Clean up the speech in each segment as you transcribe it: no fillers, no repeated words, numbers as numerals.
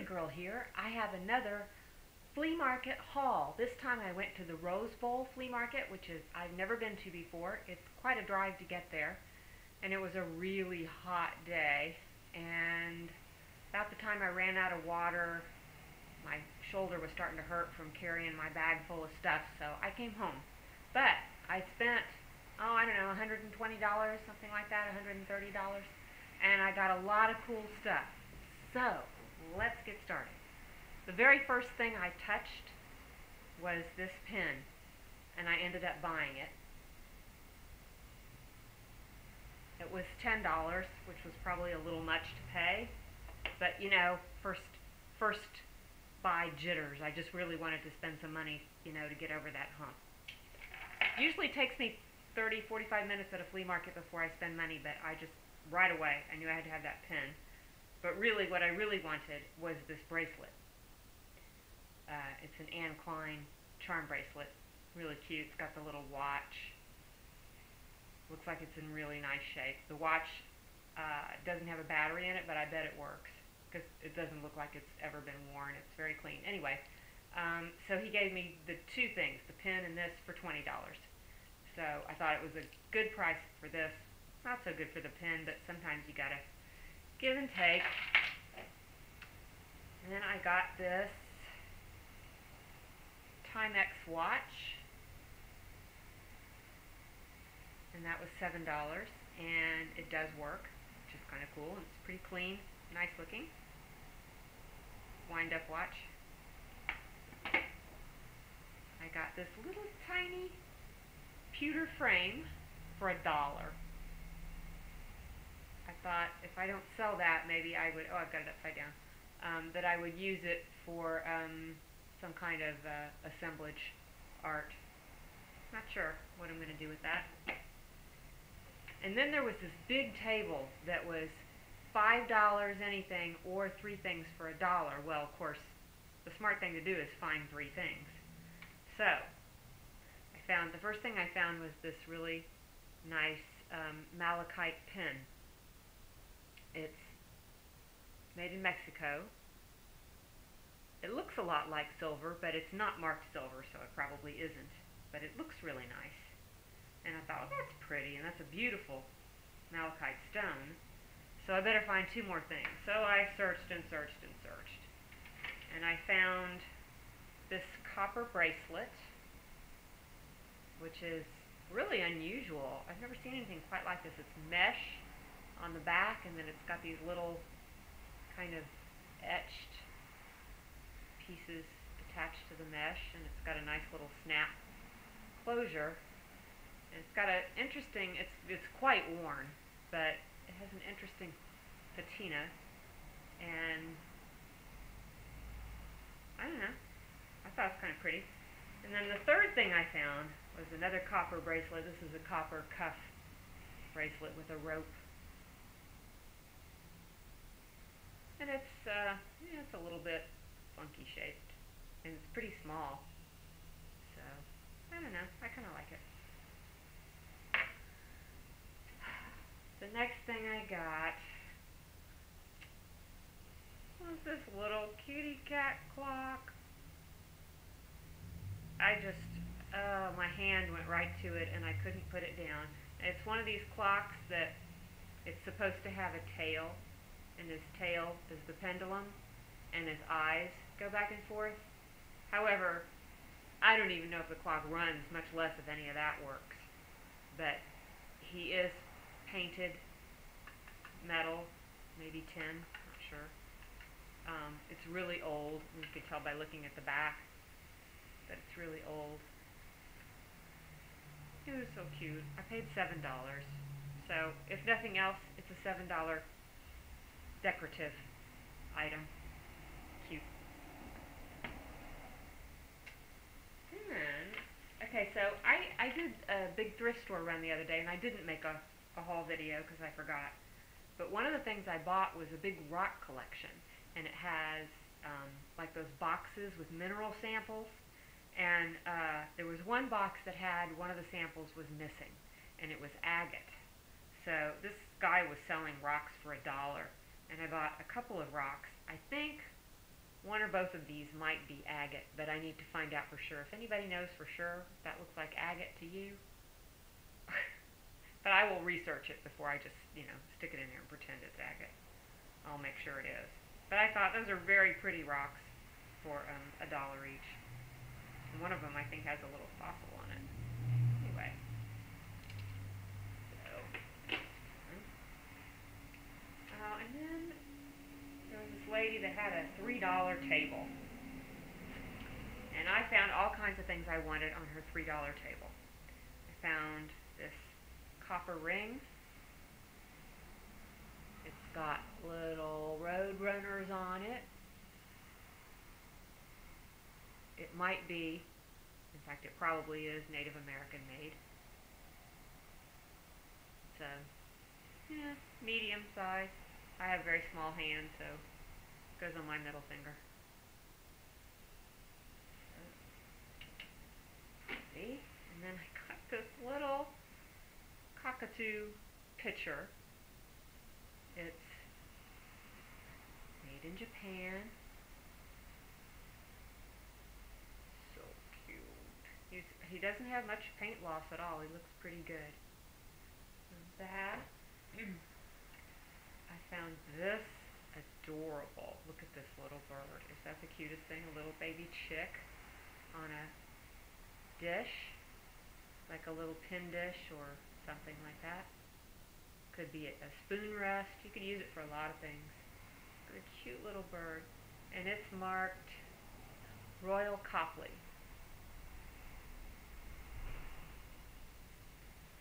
Girl here. I have another flea market haul. This time I went to the Rose Bowl flea market, which is I've never been to before. It's quite a drive to get there, and it was a really hot day, and about the time I ran out of water, my shoulder was starting to hurt from carrying my bag full of stuff, so I came home. But I spent, I don't know, $120, something like that, $130, and I got a lot of cool stuff. So, let's get started. The very first thing I touched was this pen, and I ended up buying it. It was $10, which was probably a little much to pay, but you know, first buy jitters. I just really wanted to spend some money, you know, to get over that hump. It usually takes me 30-45 minutes at a flea market before I spend money, but I just, right away, I knew I had to have that pen. But really, what I really wanted was this bracelet. It's an Anne Klein charm bracelet. Really cute. It's got the little watch. Looks like it's in really nice shape. The watch doesn't have a battery in it, but I bet it works, because it doesn't look like it's ever been worn. It's very clean. Anyway, so he gave me the two things, the pen and this, for $20. So I thought it was a good price for this. Not so good for the pen, but sometimes you gotta give and take. And then I got this Timex watch, and that was $7, and it does work, which is kind of cool. It's pretty clean, nice looking. Wind-up watch. I got this little tiny pewter frame for $1. I thought if I don't sell that, maybe I would, I've got it upside down, that I would use it for some kind of assemblage art. Not sure what I'm going to do with that. And then there was this big table that was $5 anything or 3 things for $1. Well, of course, the smart thing to do is find 3 things. So, the first thing I found was this really nice malachite pen. It's made in Mexico. It looks a lot like silver, but it's not marked silver, so it probably isn't. But it looks really nice. And I thought, well, that's pretty, and that's a beautiful malachite stone. So I better find 2 more things. So I searched and searched and searched. And I found this copper bracelet, which is really unusual. I've never seen anything quite like this. It's mesh on the back, and then it's got these little kind of etched pieces attached to the mesh, and it's got a nice little snap closure. And it's got an interesting, it's quite worn, but it has an interesting patina, and I don't know, I thought it was kind of pretty. And then the third thing I found was another copper bracelet. This is a copper cuff bracelet with a rope. And it's it's a little bit funky shaped, and it's pretty small. So, I don't know, I kind of like it. The next thing I got was this little kitty cat clock. I just, my hand went right to it and I couldn't put it down. It's one of these clocks that it's supposed to have a tail, and his tail is the pendulum, and his eyes go back and forth. However, I don't even know if the clock runs, much less if any of that works. But he is painted metal, maybe tin, not sure. It's really old. You can tell by looking at the back that it's really old. It was so cute. I paid $7. So, if nothing else, it's a $7 decorative item. Cute. And, okay, so I did a big thrift store run the other day, and I didn't make a haul video because I forgot. But one of the things I bought was a big rock collection, and it has like those boxes with mineral samples. And there was one box that had one of the samples was missing, and it was agate. So this guy was selling rocks for $1, and I bought a couple of rocks. I think One or both of these might be agate, but I need to find out for sure. If anybody knows for sure if that looks like agate to you, but I will research it before I just, stick it in there and pretend it's agate. I'll make sure it is. But I thought those are very pretty rocks for $1 each. And one of them I think has a little fossil on it. Anyway. So. And then there was this lady that had a $3 table. And I found all kinds of things I wanted on her $3 table. I found this copper ring. It's got little road runners on it. It might be, in fact it probably is, Native American made. It's medium size. I have very small hands, so it goes on my middle finger. See? And then I got this little cockatoo pitcher. It's made in Japan. So cute. He doesn't have much paint loss at all. He looks pretty good. And that. I found this adorable. Look at this little bird. Is that the cutest thing? A little baby chick on a dish, like a little pin dish or something like that. Could be a spoon rest. You could use it for a lot of things. A cute little bird. And it's marked Royal Copley.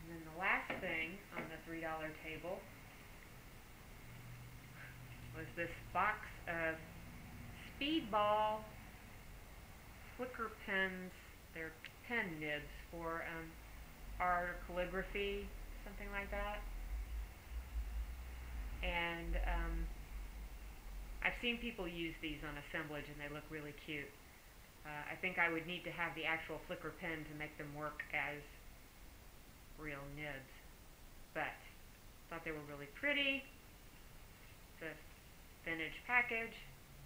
And then the last thing on the $3 table was this box of Speedball flicker pens. They're pen nibs for art or calligraphy, something like that. And I've seen people use these on assemblage and they look really cute. I think I would need to have the actual flicker pen to make them work as real nibs. But I thought they were really pretty. It's a vintage package.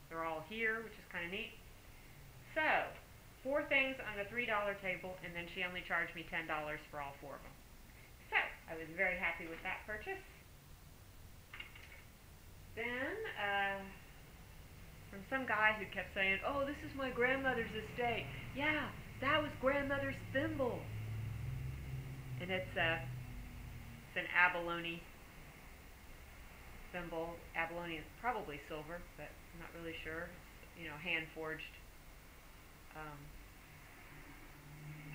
They're all here, which is kind of neat. So, 4 things on the $3 table, and then she only charged me $10 for all 4 of them. So, I was very happy with that purchase. Then, from some guy who kept saying, "Oh, this is my grandmother's estate." Yeah, that was grandmother's thimble. And it's an abalone thimble. Abalone is probably silver, but I'm not really sure. It's, hand forged,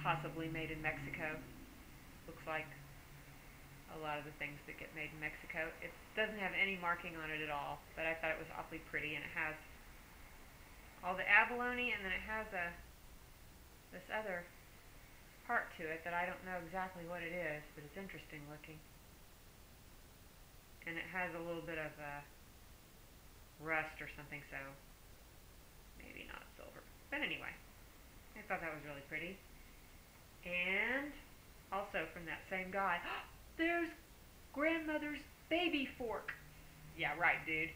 possibly made in Mexico. Looks like a lot of the things that get made in Mexico. It doesn't have any marking on it at all, but I thought it was awfully pretty, and it has all the abalone, and then it has this other part to it that I don't know exactly what it is, but it's interesting looking. And it has a little bit of rust or something, so maybe not silver. But anyway, I thought that was really pretty. And also from that same guy, there's grandmother's baby fork. Yeah, right, dude.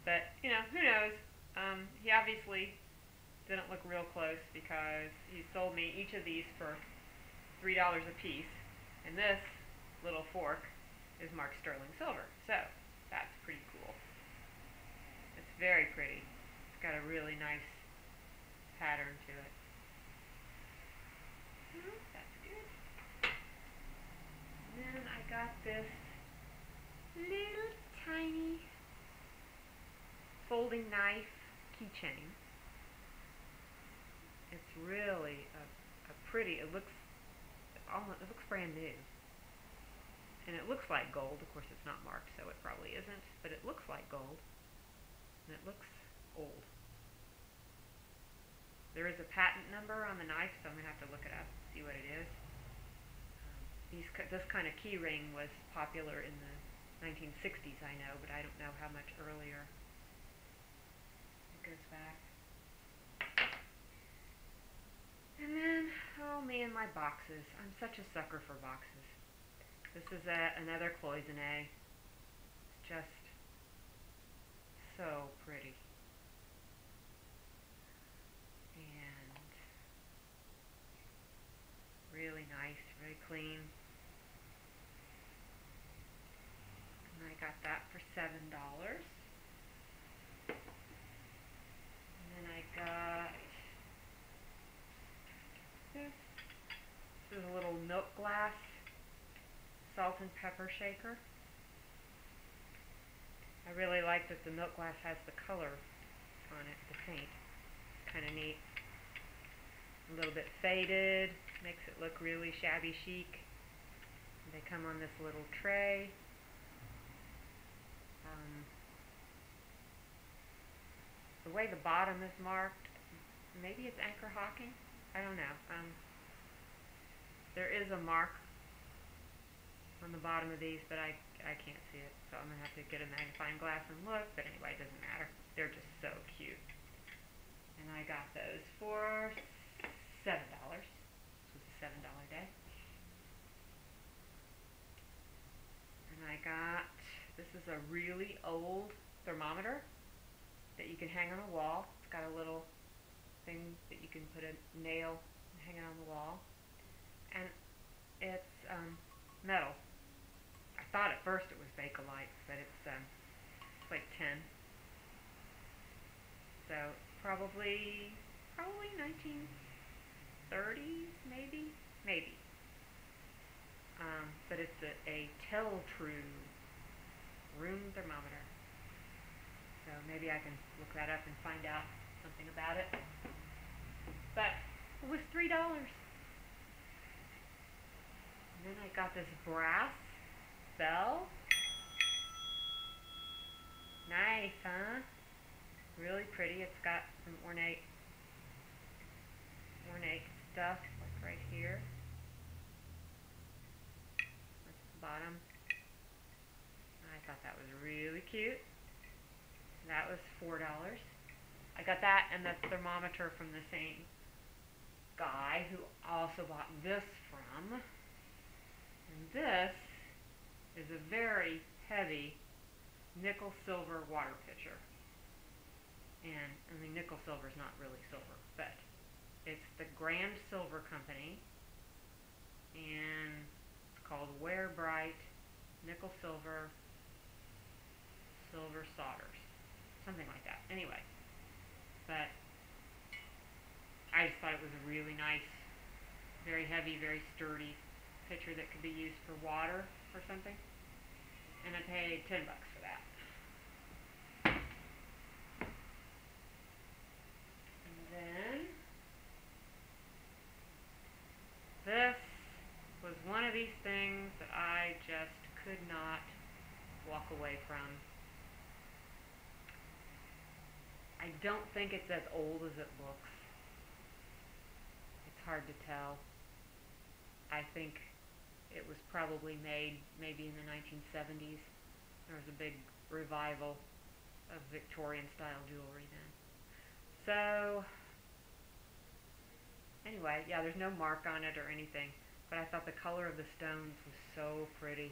But, who knows? He obviously didn't look real close because he sold me each of these for $3 a piece. And this little fork is marked sterling silver. So, that's pretty cool. It's very pretty. It's got a really nice pattern to it. That's good. And then I got this little tiny folding knife keychain. It's really a pretty, it looks brand new. And it looks like gold. Of course, it's not marked, so it probably isn't. But it looks like gold. And it looks old. There is a patent number on the knife, so I'm going to have to look it up, see what it is. This kind of key ring was popular in the 1960s, I know, but I don't know how much earlier it goes back. And then, oh man, my boxes. I'm such a sucker for boxes. This is another cloisonne. It's just so pretty. Really nice, really clean. And I got that for $7. And then I got this. This is a little milk glass salt and pepper shaker. I really like that the milk glass has the color on it, the paint. Kind of neat. A little bit faded, makes it look really shabby chic. They come on this little tray. The way the bottom is marked, maybe it's anchor hocking? I don't know. There is a mark on the bottom of these, but I can't see it, so I'm going to have to get a magnifying glass and look, but anyway, it doesn't matter. They're just so cute. And I got those for $7. This was a $7 day. And I got, this is a really old thermometer that you can hang on a wall. It's got a little thing that you can put a nail and hang it on the wall. And it's metal. I thought at first it was Bakelite, but it's like tin. So probably 1930s, maybe. But it's a tell-true room thermometer. So maybe I can look that up and find out something about it. But it was $3. And then I got this brass bell. Nice, huh? Really pretty. It's got some ornate stuff, like right here. That's the bottom. I thought that was really cute. That was $4. I got that and the thermometer from the same guy who also bought this from. And this is a very heavy nickel silver water pitcher. And I mean, nickel silver is not really silver, but it's the Grand Silver Company, and it's called Wear Bright Nickel Silver Solders, something like that. Anyway, but I just thought it was a really nice, very heavy, very sturdy pitcher that could be used for water or something, and I paid $10 for that. And then this was one of these things that I just could not walk away from. I don't think it's as old as it looks. It's hard to tell. I think it was probably made maybe in the 1970s. There was a big revival of Victorian style jewelry then. So anyway, yeah, there's no mark on it or anything, but I thought the color of the stones was so pretty.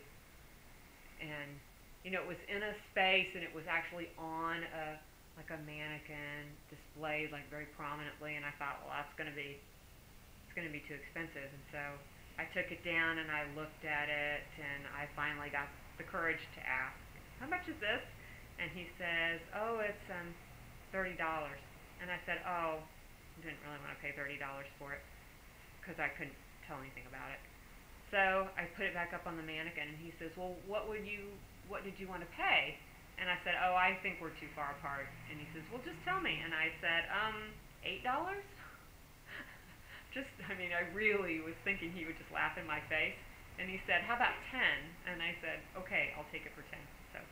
And you know, it was in a space, and it was actually on a like a mannequin displayed like very prominently, and I thought, well, it's going to be too expensive. And so I took it down and I looked at it, and I finally got the courage to ask, how much is this? And he says, oh, it's $30. And I said, oh, I didn't really want to pay $30 for it because I couldn't tell anything about it. So I put it back up on the mannequin, and he says, well, what did you want to pay? And I said, oh, I think we're too far apart. And he says, well, just tell me. And I said, $8? I really was thinking he would just laugh in my face. And he said, how about 10? And I said, okay, I'll take it for 10. So,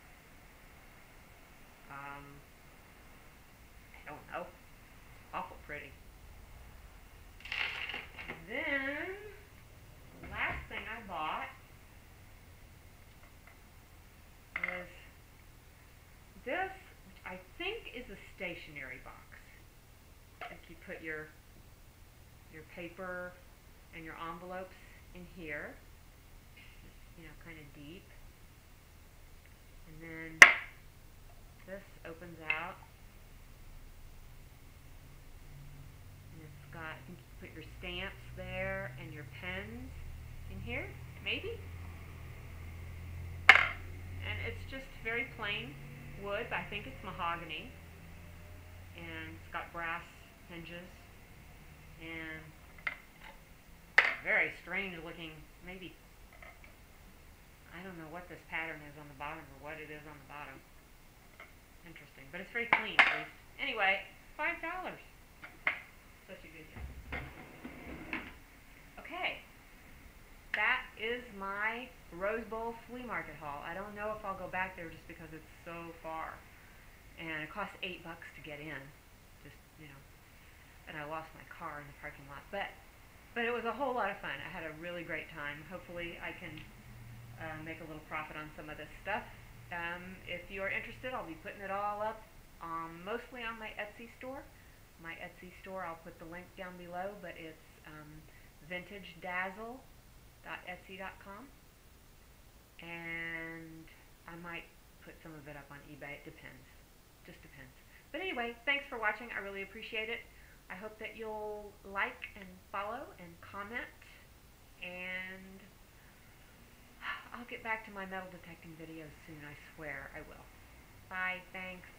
I don't know. Awful pretty. And then, the last thing I bought is this, which I think is a stationery box. Like you put your paper and your envelopes in here, you know, kind of deep. And then this opens out, and it's got, I think you put your stamps there and your pens. here, maybe. And it's just very plain wood. I think it's mahogany. And it's got brass hinges. And very strange looking, maybe, I don't know what this pattern is on the bottom or what it is on the bottom. Interesting, but it's very clean at least. Anyway, $5. Such a good deal. Okay, that is my Rose Bowl flea market haul. I don't know if I'll go back there just because it's so far. And it costs $8 to get in. Just, you know, and I lost my car in the parking lot. But it was a whole lot of fun. I had a really great time. Hopefully I can make a little profit on some of this stuff. If you're interested, I'll be putting it all up mostly on my Etsy store. My Etsy store, I'll put the link down below, but it's vintagedazzle.etsy.com. And I might put some of it up on eBay. It depends. Just depends. But anyway, thanks for watching. I really appreciate it. I hope that you'll like and follow and comment, and I'll get back to my metal detecting videos soon, I swear I will. Bye, thanks.